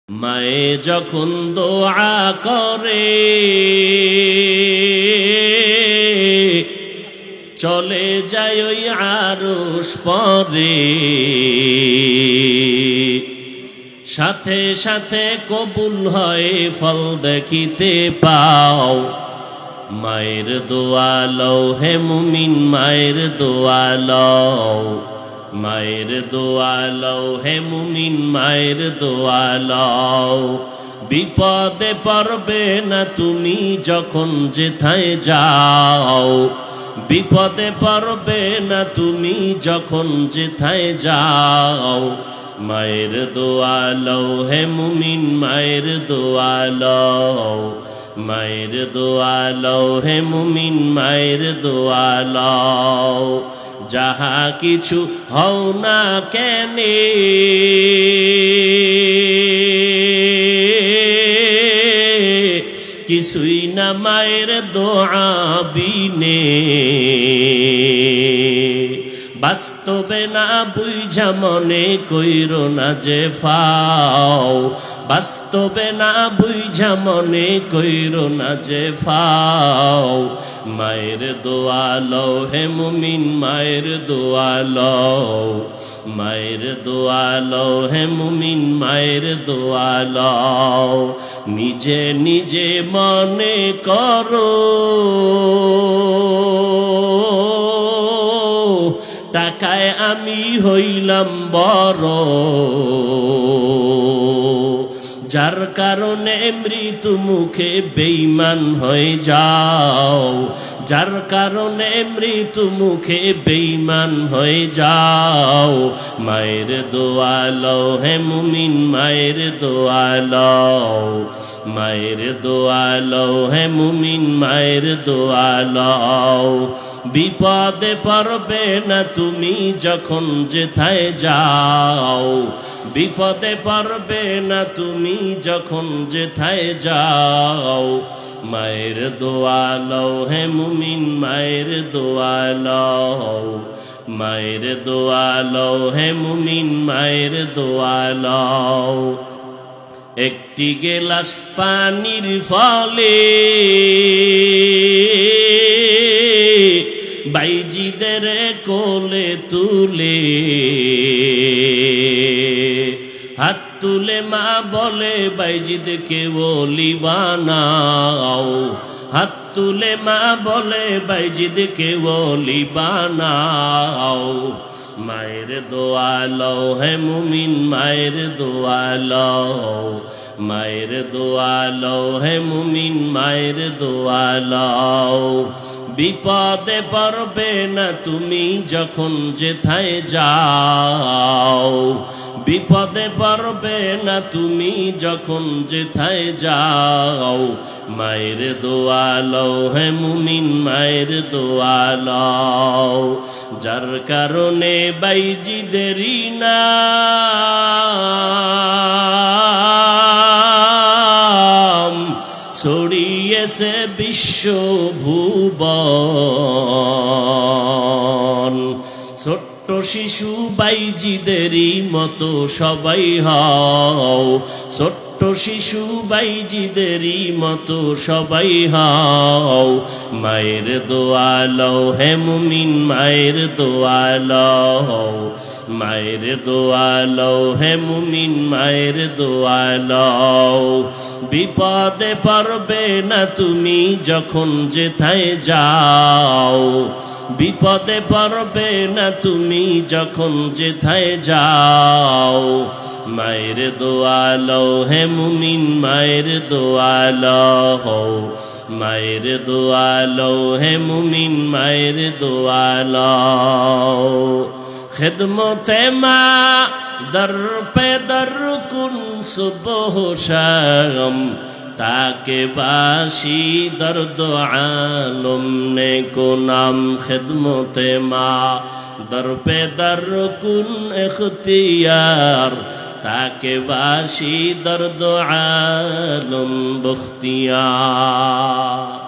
মায়ে যখন দোয়া করে চলে যায় ওই আরশ পরে, সাথে সাথে কবুল হয় ফল দেখিতে পাও। মায়ের দোয়া লও হে মুমিন, মায়ের দোয়া লও, মায়ের দোয়া লও হে মুমিন, মায়ের দোয়া লও। বিপদে পড়বে না তুমি যখন যেথায় যাও, বিপদে পড়বে না তুমি যখন যেথায় যাও। মায়ের দোয়া লও হে মুমিন, মায়ের দোয়া লও, মায়ের দোয়া লও হে মুমিন, মায়ের দোয়া লও। যাহা কিছু হও না কেনে কিছুই না মায়ের দোয়া বিনে। বাস্তবে না বুঝা মনে কইরো না যে ফাও, বাস্তবে না বুঝা মনে কইরো না যে ফাও। মায়ের দোয়া লও হে মুমিন, মায়ের দোয়া লও, মায়ের দোয়া লও হে মুমিন, মায়ের দোয়া লও। নিজে নিজে মনে করো টাকায় আমি হইলাম বড়, যার কারণে মৃত্যু মুখে বেঈমান হয়ে যাও, যার কারণে মৃত্যু মুখে বেঈমান হয়ে যাও। মায়ের দোয়া লও হে মুমিন, মায়ের দোয়া লও, মায়ের দোয়া লও হে মুমিন, মায়ের দোয়া লও। বিপদে পড়বে না তুমি যখন যেথায় যাও, বিপদে পড়বে না তুমি যখন যেথায় যাও। মায়ের দোয়া লও হে মুমিন, মায়ের দোয়া লও, মায়ের দোয়া লও হে মুমিন, মায়ের দোয়া লও। একটি গেলাস পানির ফলে বাইজিদের কোলে তুলে, হাত তুলে মা বলে বাইজিদকে ওলি বানাও, হাত তুলে মা বলে বাইজিদকে ওলি বানাও। মায়ের দোয়া লও হে মুমিন, মায়ের দোয়া লও, মায়ের দোয়া লও হে মুমিন, মায়ের দোয়া লও। বিপদে পড়বে না তুমি যখন যেথায় যাও, বিপদে পড়বে না তুমি যখন যেথায় যাও। মায়ের দোয়া লও হে মুমিন, মায়ের দোয়া লও। যার কারণে বাইজিদেরই নাম ছড়িয়েছে বিশ্বভুবন। ছোট্ট শিশু বাইজিদেরই মতো সবাই হও, ছোট্ট শিশু বাইজিদেরই মতো সবাই হও। মায়ের দোয়া লও হে মুমিন, মায়ের দোয়া লও, মায়ের দোয়া লও হে মুমিন, মায়ের দোয়া লও। বিপদে পড়বে না তুমি যখন যেথায় যাও, বিপদে পড়বে না তুমি যখন যেথায় যাও। মায়ের দোয়া লও হে মুমিন, মায়ের দোয়া লও, মায়ের দোয়া লও হে মুমিন, মায়ের দোয়া লও। খিদমতে মা দর পে দর কুন সুবহ শাম, তাকে বাসি দর্দ আলম নে কো নাম। খিদমতে মা দর পে দর কুন ইখতিয়ার, তাকে বাসি দর্দ আলম বখতিয়ার।